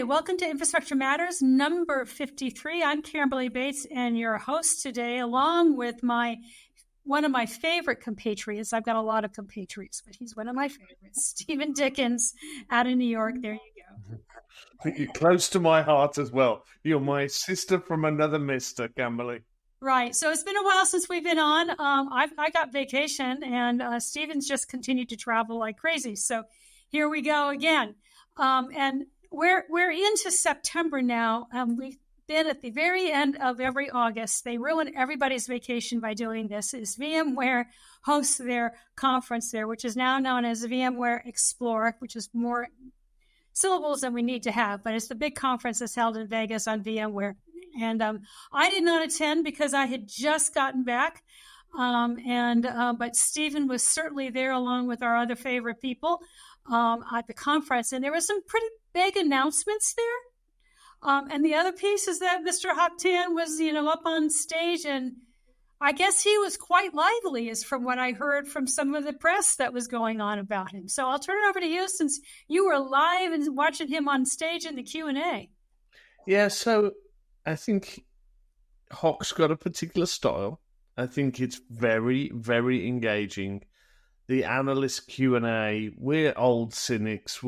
Hi, welcome to Infrastructure Matters number 53. I'm Camberley Bates and your host today, along with one of my favorite compatriots. I've got a lot of compatriots, but he's one of my favorites, Stephen Dickens out of New York. There you go. I think you're close to my heart as well. You're my sister from another mister, Camberley. Right. So it's been a while since we've been on. I got vacation, and Stephen's just continued to travel like crazy. So here we go again. And we're into September now. We've been at the very end of every August. They ruin everybody's vacation by doing this. Is VMware hosts their conference there, which is now known as VMware Explore, which is more syllables than we need to have, but it's the big conference that's held in Vegas on VMware. And I did not attend because I had just gotten back. But Stephen was certainly there along with our other favorite people at the conference. And there were some pretty big announcements there. And the other piece is that Mr. Hoptan was, up on stage, and I guess he was quite lively, as from what I heard from some of the press that was going on about him. So I'll turn it over to you, since you were live and watching him on stage in the Q&A. Yeah, so I think Hock's got a particular style. I think it's very, very engaging. The analyst Q&A, we're old cynics.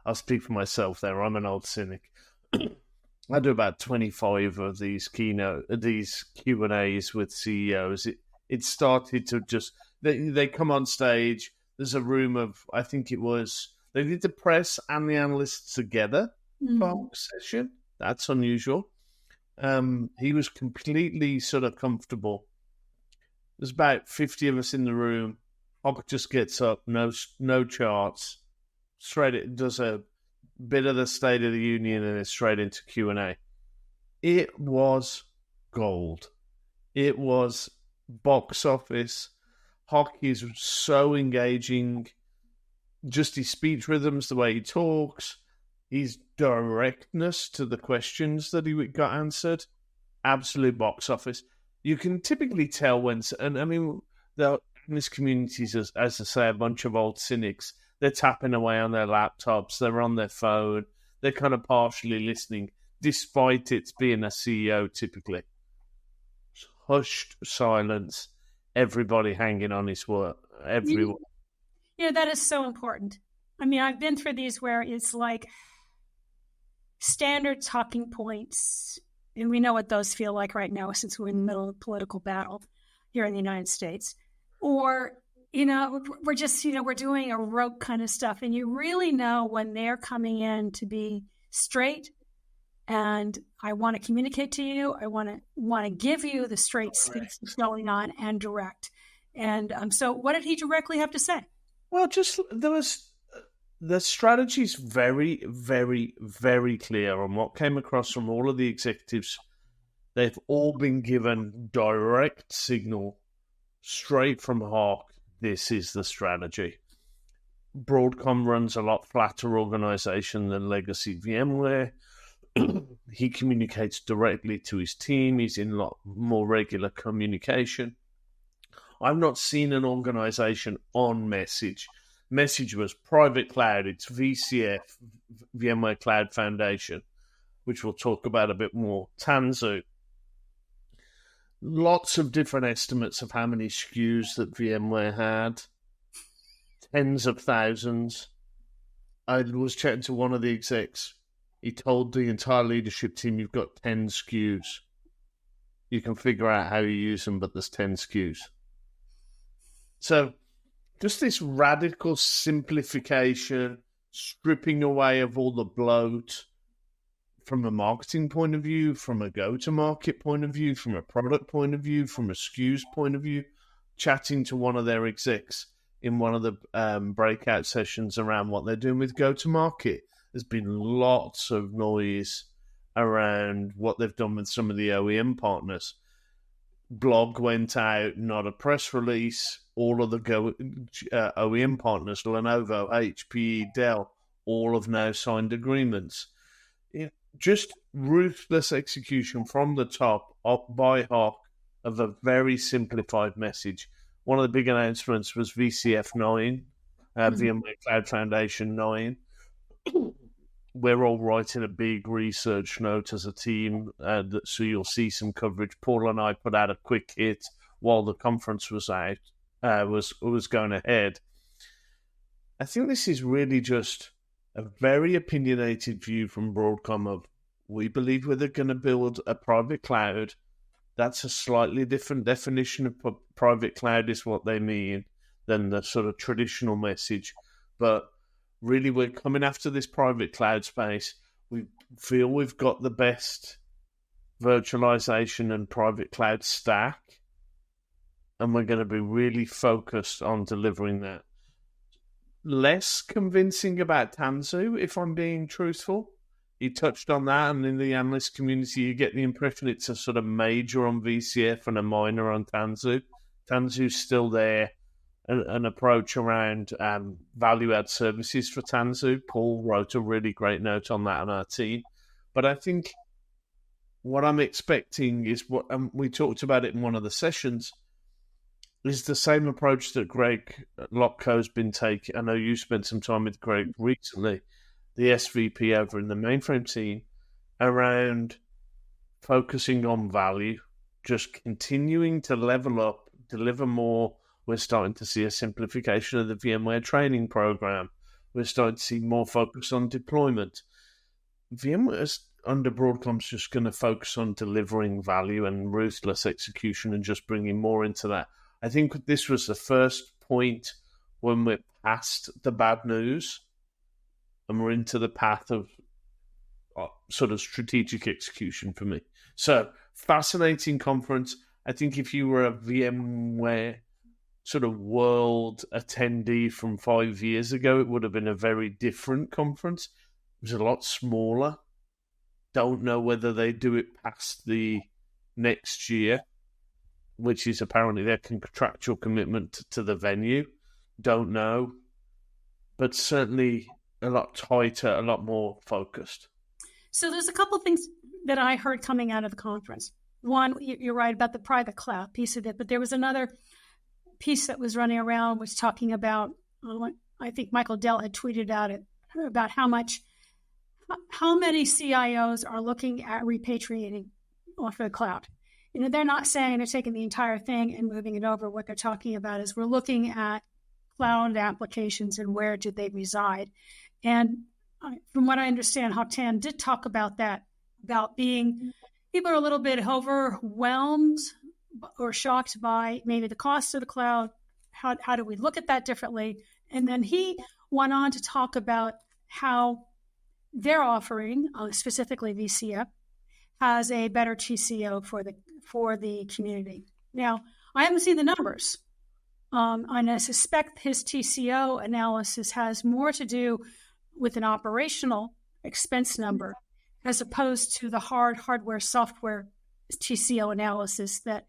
I'll speak for myself there. I'm an old cynic. I do about 25 of these Q&As with CEOs. It started to just, they come on stage. There's a room of, I think it was, they did the press and the analysts together for a session. That's unusual. He was completely sort of comfortable. There's about 50 of us in the room. Hock just gets up, no charts, straight, does a bit of the State of the Union and then straight into Q&A. It was gold. It was box office. Hock is so engaging. Just his speech rhythms, the way he talks, his directness to the questions that he got answered, absolute box office. You can typically tell when, and I mean, in this community, as I say, a bunch of old cynics. They're tapping away on their laptops, they're on their phone, they're kind of partially listening, despite it being a CEO typically. Hushed silence, everybody hanging on his work, everyone. Yeah, that is so important. I mean, I've been through these where it's like standard talking points, and we know what those feel like right now since we're in the middle of a political battle here in the United States. Or, we're just, we're doing a rote kind of stuff, and you really know when they're coming in to be straight, and I want to communicate to you. I want to give you the straight speech that's going on and direct. And so what did he directly have to say? Well, the strategy's very, very, very clear on what came across from all of the executives. They've all been given direct signal straight from Hock. This is the strategy. Broadcom runs a lot flatter organization than legacy VMware. He communicates directly to his team. He's in a lot more regular communication. I've not seen an organization on message. Message was private cloud. It's VCF, VMware Cloud Foundation, which we'll talk about a bit more. Tanzu. Lots of different estimates of how many SKUs that VMware had. Tens of thousands. I was chatting to one of the execs. He told the entire leadership team, you've got 10 SKUs. You can figure out how you use them, but there's 10 SKUs. So just this radical simplification, stripping away of all the bloat, from a marketing point of view, from a go-to-market point of view, from a product point of view, from a SKUs point of view, chatting to one of their execs in one of the breakout sessions around what they're doing with go-to-market. There's been lots of noise around what they've done with some of the OEM partners. Blog went out, not a press release. All of the OEM partners, Lenovo, HP, Dell, all have now signed agreements. Just ruthless execution from the top, up by Hock, of a very simplified message. One of the big announcements was VCF 9, VMware Cloud Foundation 9. we're all writing a big research note as a team, so you'll see some coverage. Paul and I put out a quick hit while the conference was out, was going ahead. I think this is really just a very opinionated view from Broadcom of, we believe we're going to build a private cloud. That's a slightly different definition of private cloud is what they mean than the sort of traditional message. But really, we're coming after this private cloud space. We feel we've got the best virtualization and private cloud stack, and we're going to be really focused on delivering that. Less convincing about Tanzu, if I'm being truthful. You touched on that, and in the analyst community, you get the impression it's a sort of major on VCF and a minor on Tanzu. Tanzu's still there, an approach around value-add services for Tanzu. Paul wrote a really great note on that on our team. But I think what I'm expecting is what we talked about it in one of the sessions, is the same approach that Greg Lotko's been taking. I know you spent some time with Greg recently, the SVP over in the mainframe team, around focusing on value, just continuing to level up, deliver more. We're starting to see a simplification of the VMware training program. We're starting to see more focus on deployment. VMware under Broadcom's just going to focus on delivering value and ruthless execution and just bringing more into that. I think this was the first point when we're past the bad news and we're into the path of sort of strategic execution for me. So, fascinating conference. I think if you were a VMware sort of world attendee from 5 years ago, it would have been a very different conference. It was a lot smaller. Don't know whether they do it past the next year, which is apparently their contractual commitment to the venue. Don't know. But certainly a lot tighter, a lot more focused. So there's a couple of things that I heard coming out of the conference. One, you're right about the private cloud piece of it, but there was another piece that was running around was talking about, I think Michael Dell had tweeted out it, about how many CIOs are looking at repatriating off of the cloud. You know, they're not saying they're taking the entire thing and moving it over. What they're talking about is we're looking at cloud applications and where do they reside. And from what I understand, Hotan did talk about that, about being, people are a little bit overwhelmed or shocked by maybe the cost of the cloud. How do we look at that differently? And then he went on to talk about how their offering, specifically VCF, has a better TCO for the community. Now, I haven't seen the numbers, and I suspect his TCO analysis has more to do with an operational expense number as opposed to the hardware software TCO analysis that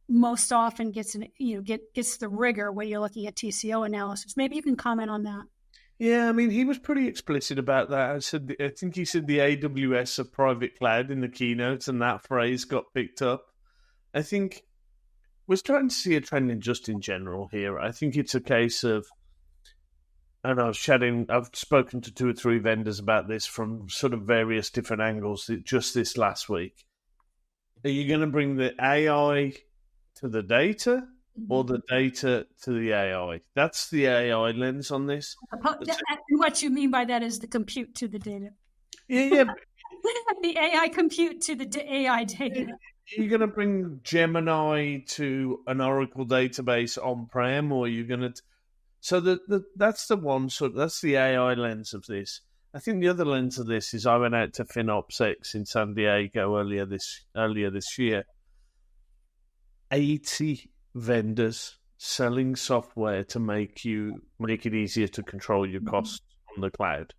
most often gets the rigor when you're looking at TCO analysis. Maybe you can comment on that. Yeah, I mean, he was pretty explicit about that. I think he said the AWS of private cloud in the keynote, and that phrase got picked up. I think we're starting to see a trend in general here. I think it's a case of, and I've spoken to 2 or 3 vendors about this from sort of various different angles just this last week. Are you going to bring the AI to the data or the data to the AI? That's the AI lens on this. What you mean by that is the compute to the data. Yeah. The AI compute to the AI data. Are you going to bring Gemini to an Oracle database on-prem, or are you going to... So that's the one, so that's the AI lens of this. I think the other lens of this is I went out to FinOpsX in San Diego earlier this year. 80 vendors selling software to make it easier to control your costs on the cloud.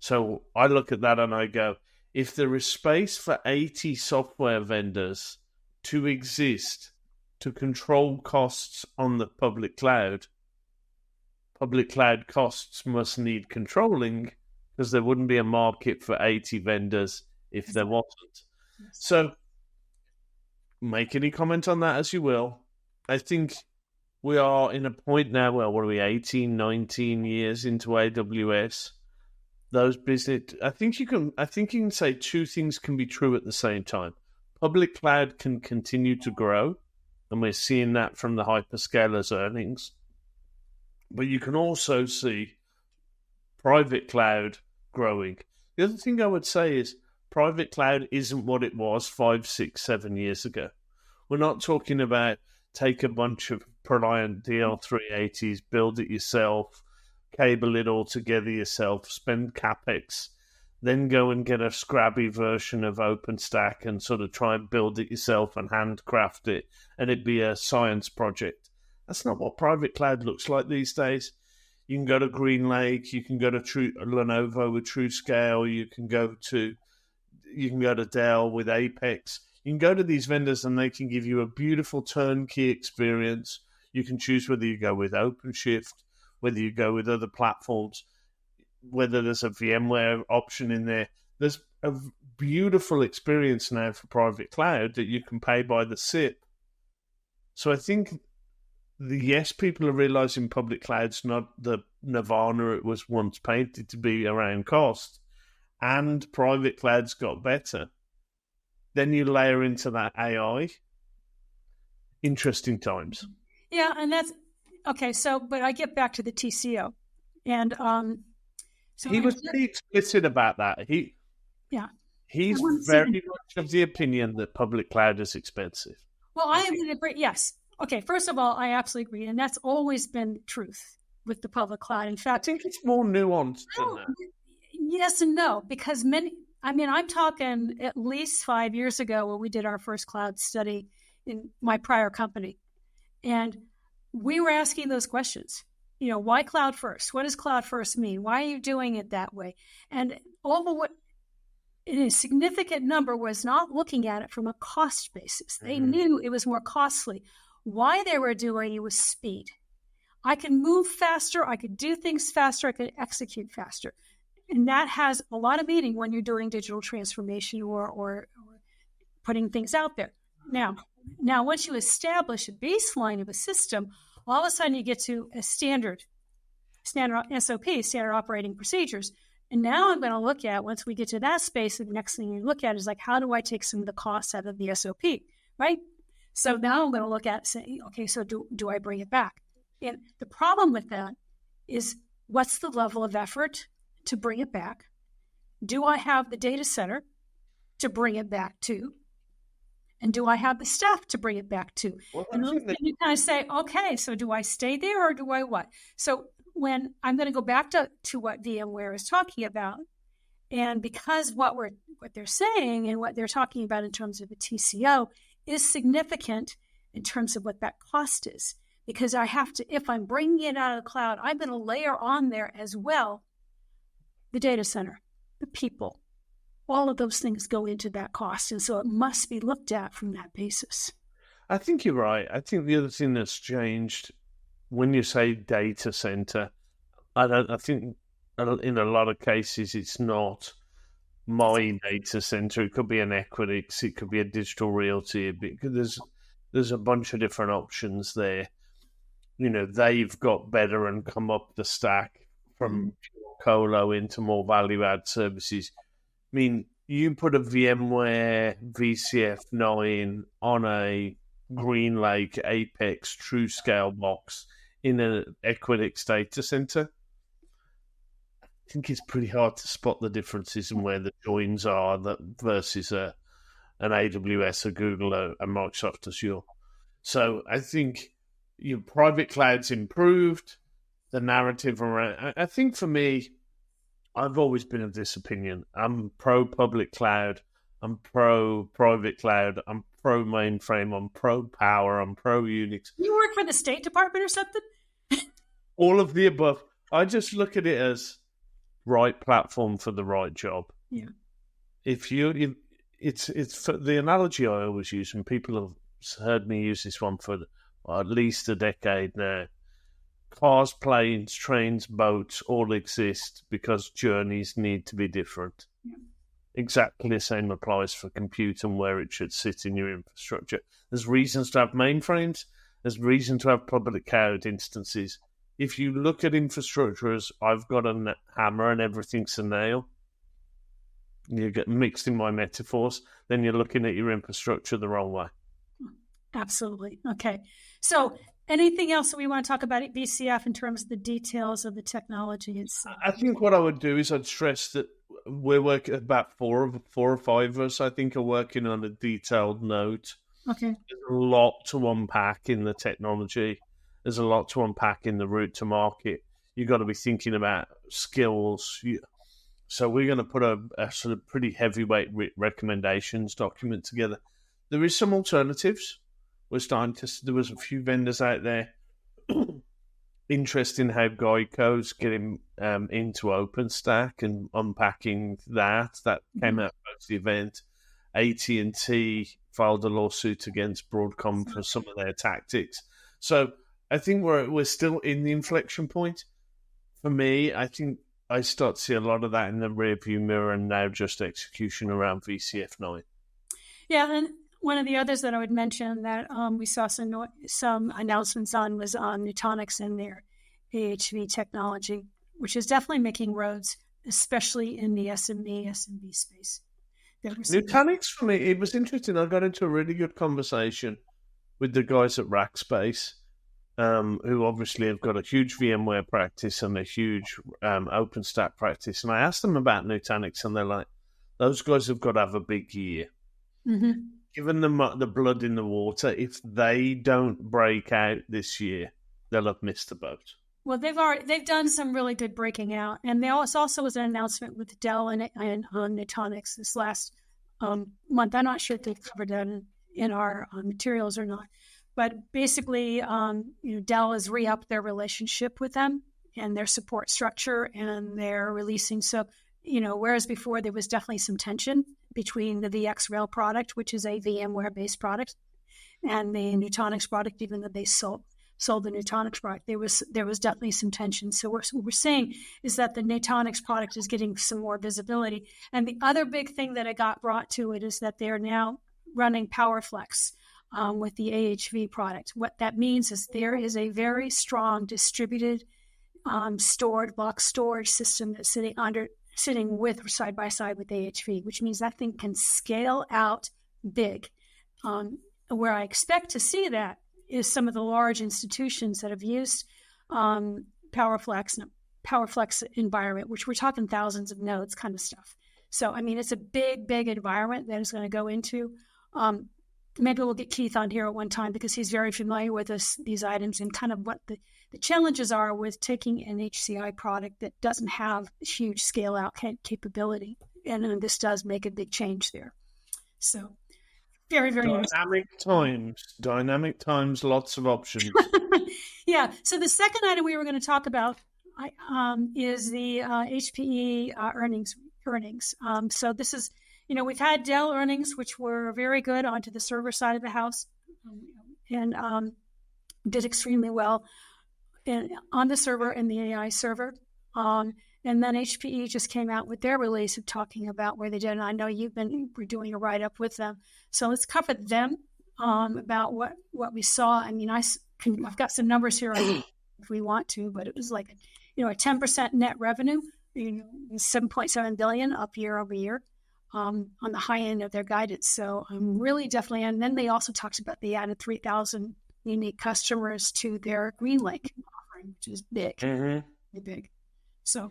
So I look at that and I go, if there is space for 80 software vendors to exist to control costs on the public cloud costs must need controlling, because there wouldn't be a market for 80 vendors if there wasn't. So make any comment on that as you will. I think we are in a point now where, 18, 19 years into AWS? those business. I think you can say two things can be true at the same time. Public cloud can continue to grow, and we're seeing that from the hyperscalers' earnings. But you can also see private cloud growing. The other thing I would say is private cloud isn't what it was 5, 6, 7 years ago. We're not talking about take a bunch of Reliant DL380s, build it yourself, cable it all together yourself, spend CapEx, then go and get a scrabby version of OpenStack and sort of try and build it yourself and handcraft it, and it'd be a science project. That's not what private cloud looks like these days. You can go to GreenLake, you can go to Lenovo with TrueScale, you can go to Dell with Apex. You can go to these vendors and they can give you a beautiful turnkey experience. You can choose whether you go with OpenShift, whether you go with other platforms, whether there's a VMware option in there. There's a beautiful experience now for private cloud that you can pay by the SIP. So I think, yes, people are realizing public cloud's not the nirvana it was once painted to be around cost, and private cloud's got better. Then you layer into that AI. Interesting times. Yeah, and that's okay. So, but I get back to the TCO, and so he was pretty explicit about that. He's very much of the opinion that public cloud is expensive. Well, I am going to agree. Yes. Okay. First of all, I absolutely agree, and that's always been the truth with the public cloud. In fact, I think it's more nuanced than that. Yes and no, because I'm talking at least 5 years ago when we did our first cloud study in my prior company. And we were asking those questions. Why cloud first? What does cloud first mean? Why are you doing it that way? And what in a significant number was not looking at it from a cost basis. They knew it was more costly. Why they were doing it was speed. I can move faster. I could do things faster. I could execute faster. And that has a lot of meaning when you're doing digital transformation or putting things out there. Now, once you establish a baseline of a system, all of a sudden you get to a standard SOP, standard operating procedures. And now I'm going to look at, once we get to that space, the next thing you look at is like, how do I take some of the costs out of the SOP, right? So now I'm going to look at saying, okay, so do I bring it back? And the problem with that is, what's the level of effort to bring it back? Do I have the data center to bring it back to? And do I have the staff to bring it back to? Well, and then you kind of say, okay, so do I stay there or do I what? So when I'm going to go back to what VMware is talking about, and because what they're saying and what they're talking about in terms of a TCO is significant in terms of what that cost is, because I have to, if I'm bringing it out of the cloud, I'm going to layer on there as well the data center, the people. All of those things go into that cost, and so it must be looked at from that basis. I think you're right. I think the other thing that's changed when you say data center, I think in a lot of cases it's not my data center. It could be an Equinix, it could be a Digital Realty. Because there's a bunch of different options there. They've got better and come up the stack from colo into more value-add services. I mean, you put a VMware VCF 9 on a GreenLake Apex TrueScale box in an Equinix data center. I think it's pretty hard to spot the differences in where the joins are versus an AWS, a Google, a Microsoft Azure. So I think your private cloud's improved. The narrative around, I think for me, I've always been of this opinion. I'm pro public cloud. I'm pro private cloud. I'm pro mainframe. I'm pro power. I'm pro Unix. You work for the State Department or something? All of the above. I just look at it as right platform for the right job. Yeah. It's for the analogy I always use, and people have heard me use this one for at least a decade now. Cars, planes, trains, boats all exist because journeys need to be different. Yeah. Exactly the same applies for compute and where it should sit in your infrastructure. There's reasons to have mainframes. There's reason to have public cloud instances. if you look at infrastructure as I've got a hammer and everything's a nail, you get mixed in my metaphors, then you're looking at your infrastructure the wrong way. Absolutely. Okay. So anything else that we want to talk about at VCF in terms of the details of the technology itself? I think what I would do is I'd stress that we're working, about four or five of us, I think, are working on a detailed note. Okay. There's a lot to unpack in the technology. There's a lot to unpack in the route to market. You've got to be thinking about skills. So we're going to put a sort of pretty heavyweight recommendations document together. There is some alternatives. We're starting to. There was a few vendors out there interested in how Geico's getting into OpenStack and unpacking that. That came out post the event. AT&T filed a lawsuit against Broadcom for some of their tactics. So I think we're still in the inflection point. For me, I think I start to see a lot of that in the rearview mirror, and now just execution around VCF 9. Yeah, and one of the others that I would mention that we saw some announcements on was on Nutanix and their AHV technology, which is definitely making roads, especially in the SMB space. Nutanix, for me, it was interesting. I got into a really good conversation with the guys at Rackspace, who obviously have got a huge VMware practice and a huge OpenStack practice. And I asked them about Nutanix, and they're like, those guys have got to have a big year. Mm-hmm. Given them the blood in the water, if they don't break out this year, they'll have missed the boat. Well, they've done some really good breaking out, and there also was an announcement with Dell and Nutanix this last month. I'm not sure if they've covered that in our materials or not, but basically, Dell has re-upped their relationship with them and their support structure, and they're releasing. So, whereas before there was definitely some tension between the VxRail product, which is a VMware-based product, and the Nutanix product, even though they sold the Nutanix product, there was definitely some tension. So what we're saying is that the Nutanix product is getting some more visibility. And the other big thing that I got brought to it is that they're now running PowerFlex with the AHV product. What that means is there is a very strong distributed block storage system that's sitting with or side by side with AHV, which means that thing can scale out big. Where I expect to see that is some of the large institutions that have used PowerFlex environment, which we're talking thousands of nodes kind of stuff. So, it's a big, big environment that is going to go into. Maybe we'll get Keith on here at one time because he's very familiar with these items and kind of what the challenges are with taking an HCI product that doesn't have huge scale out capability. And this does make a big change there. So very, very dynamic times, lots of options. Yeah. So the second item we were going to talk about is the HPE earnings. So this is, we've had Dell earnings, which were very good onto the server side of the house and did extremely well on the server and the AI server. And then HPE just came out with their release of talking about where they did. And I know we're doing a write-up with them. So let's cover them about what we saw. I've got some numbers here if we want to, but it was like, a 10% net revenue, $7.7 billion up year over year on the high end of their guidance. So really definitely, and then they also talked about they added 3,000 unique customers to their GreenLake offering, which is big, really big. So.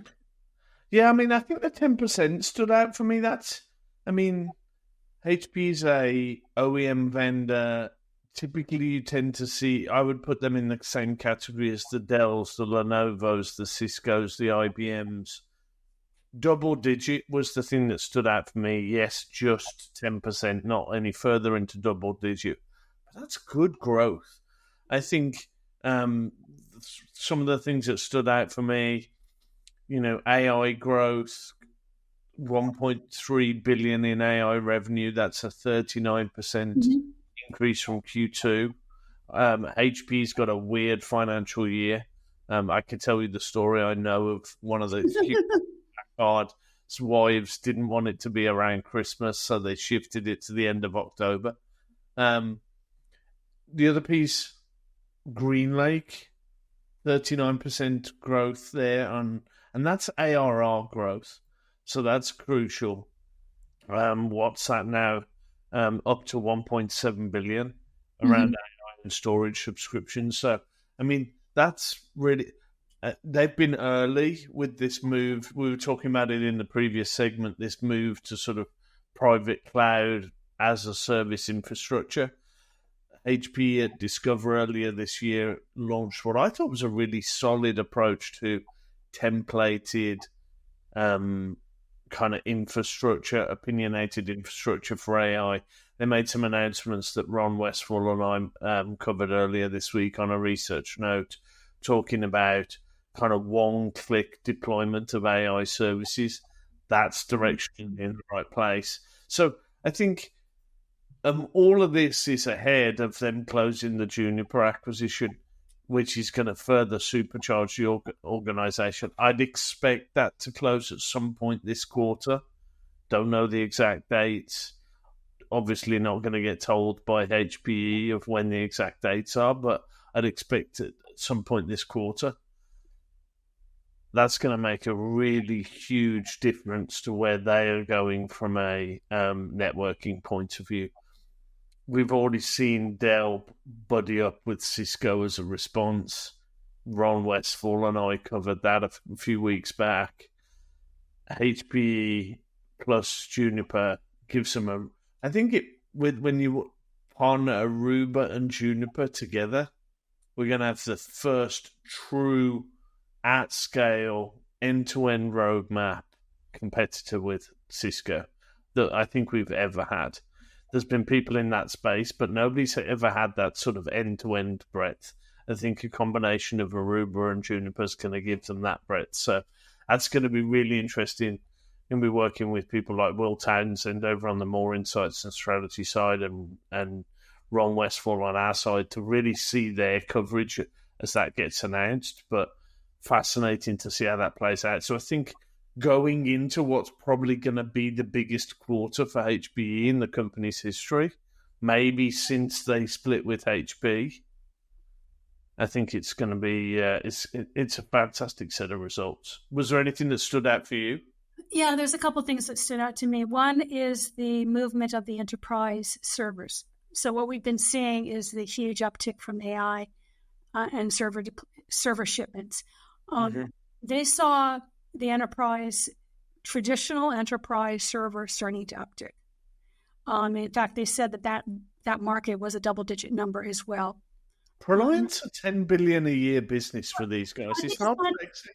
Yeah, I think the 10% stood out for me. HP's a OEM vendor. Typically, you tend to see, I would put them in the same category as the Dells, the Lenovos, the Ciscos, the IBMs. Double digit was the thing that stood out for me. Yes, just 10%, not any further into double digit. But that's good growth. I think some of the things that stood out for me, AI growth, 1.3 billion in AI revenue. That's a 39% increase from Q2. HP's got a weird financial year. I can tell you the story. I know of one of the Packard's wives didn't want it to be around Christmas, so they shifted it to the end of October. The other piece, GreenLake, 39% growth there, and that's ARR growth. So that's crucial. What's that now? Up to 1.7 billion around AI and storage subscriptions. So, I mean, that's really, they've been early with this move. We were talking about it in the previous segment, this move to sort of private cloud as a service infrastructure. HP at Discover earlier this year launched what I thought was a really solid approach to templated kind of infrastructure, opinionated infrastructure for AI. They made some announcements that Ron Westfall and I covered earlier this week on a research note, talking about kind of one-click deployment of AI services. That's direction in the right place. So I think all of this is ahead of them closing the Juniper acquisition, which is going to further supercharge the organization. I'd expect that to close at some point this quarter. Don't know the exact dates. Obviously not going to get told by HPE of when the exact dates are, but I'd expect it at some point this quarter. That's going to make a really huge difference to where they are going from a networking point of view. We've already seen Dell buddy up with Cisco as a response. Ron Westfall and I covered that a few weeks back. HPE plus Juniper gives them a... I think when you partner Aruba and Juniper together, we're going to have the first true at-scale end-to-end roadmap competitor with Cisco that I think we've ever had. There's been people in that space, but nobody's ever had that sort of end-to-end breadth. I think a combination of Aruba and Juniper is going to give them that breadth. So that's going to be really interesting. Going to be working with people like Will Townsend over on the more insights and strategy side, and Ron Westfall on our side to really see their coverage as that gets announced. But fascinating to see how that plays out. So I think going into what's probably going to be the biggest quarter for HPE in the company's history, maybe since they split with HP, I think it's going to be it's a fantastic set of results. Was there anything that stood out for you? Yeah, there's a couple things that stood out to me. One is the movement of the enterprise servers. So what we've been seeing is the huge uptick from AI and server shipments. They saw the traditional enterprise server starting to uptick. In fact, they said that market was a double-digit number as well. Proliant's a $10 billion a year business for these guys. It's not sexy.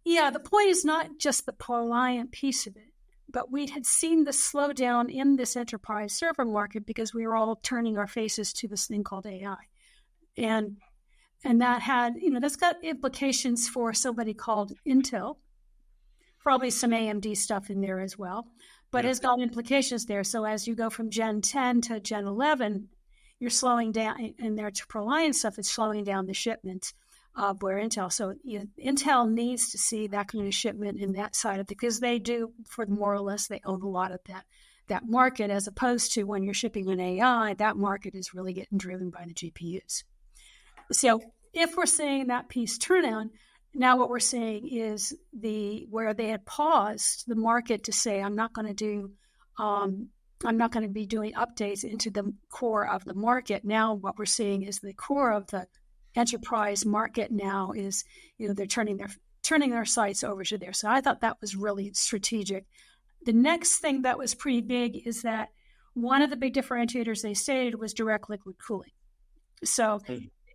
Yeah, the point is not just the Proliant piece of it, but we had seen the slowdown in this enterprise server market because we were all turning our faces to this thing called AI. And that had, that's got implications for somebody called Intel, probably some AMD stuff in there as well, but it's got implications there. So as you go from Gen 10 to Gen 11, you're slowing down, and their Proliant stuff is slowing down the shipment of where Intel. So Intel needs to see that kind of shipment in that side of it, because they do, for more or less, they own a lot of that market, as opposed to when you're shipping an AI, that market is really getting driven by the GPUs. So if we're seeing that piece turn on, now what we're seeing is where they had paused the market to say, I'm not going to be doing updates into the core of the market. Now what we're seeing is the core of the enterprise market now is, they're turning their sights over to there. So I thought that was really strategic. The next thing that was pretty big is that one of the big differentiators they stated was direct liquid cooling. So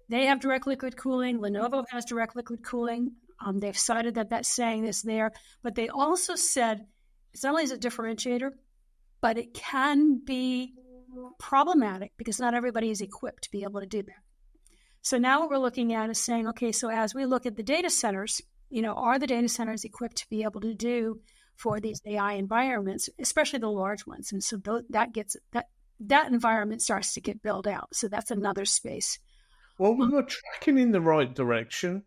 they have direct liquid cooling. Lenovo has direct liquid cooling. They've cited that that's saying this there, but they also said it's not only as a differentiator, but it can be problematic because not everybody is equipped to be able to do that. So now what we're looking at is saying, okay, so as we look at the data centers, are the data centers equipped to be able to do for these AI environments, especially the large ones? And so that environment starts to get built out. So that's another space. Well, we were tracking in the right direction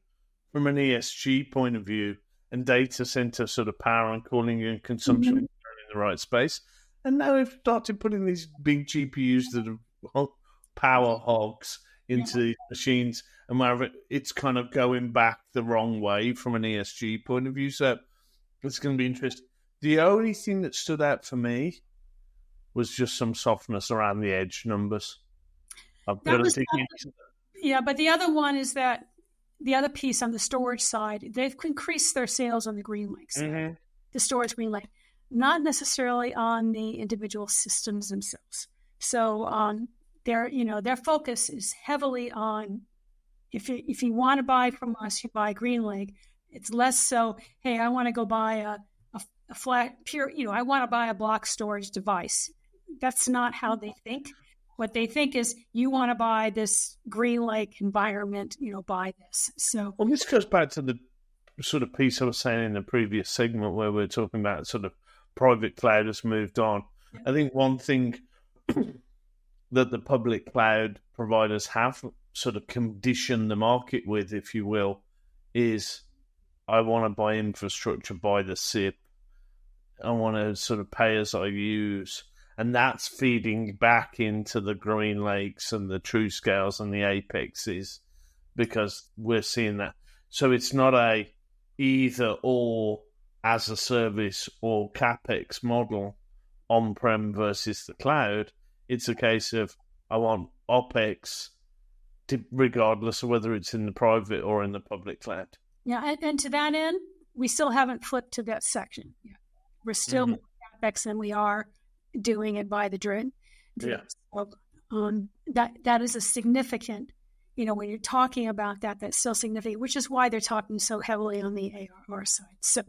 from an ESG point of view, and data center sort of power and cooling and consumption in the right space. And now we've started putting these big GPUs that are power hogs into these machines, and where it's kind of going back the wrong way from an ESG point of view. So it's going to be interesting. The only thing that stood out for me was just some softness around the edge numbers. I've got to dig into that. Yeah, but the other one is that the other piece on the storage side, they've increased their sales on the GreenLake side, the storage GreenLake, not necessarily on the individual systems themselves. So their focus is heavily on if you want to buy from us, you buy GreenLake. It's less so, hey, I want to go buy a flat pure, I want to buy a block storage device. That's not how they think. What they think is, you want to buy this GreenLake environment, buy this. So, well, this goes back to the sort of piece I was saying in the previous segment where we're talking about sort of private cloud has moved on. Yeah. I think one thing that the public cloud providers have sort of conditioned the market with, if you will, is I want to buy infrastructure by the SIP. I want to sort of pay as I use. And that's feeding back into the GreenLakes and the TrueScales and the Apexes, because we're seeing that. So it's not a either or as a service or CapEx model on-prem versus the cloud. It's a case of I want OpEx regardless of whether it's in the private or in the public cloud. Yeah, and to that end, we still haven't flipped to that section yet. We're still more CapEx than we are doing it by the DRID. Yeah. So, that is a significant, when you're talking about that, that's still significant, which is why they're talking so heavily on the ARR side. So,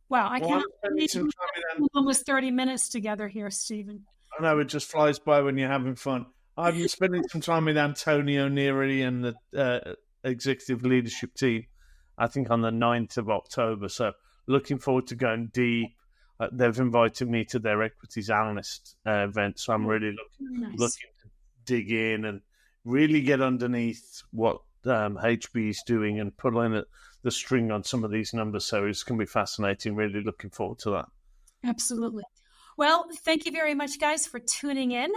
wow, I can't believe we're almost 30 minutes together here, Stephen. I know, it just flies by when you're having fun. I've been spending some time with Antonio Neri and the executive leadership team, I think on the 9th of October. So looking forward to going deep. They've invited me to their equities analyst event, so I'm really looking to dig in and really get underneath what HB is doing and pull in the string on some of these numbers. So it's going to be fascinating. Really looking forward to that. Absolutely. Well, thank you very much, guys, for tuning in.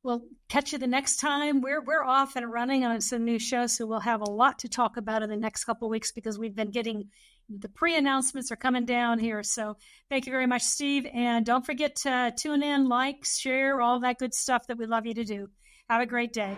We'll catch you the next time. We're off and running on some new shows, so we'll have a lot to talk about in the next couple of weeks because we've been getting the pre-announcements are coming down here. So thank you very much, Steve. And don't forget to tune in, like, share, all that good stuff that we love you to do. Have a great day.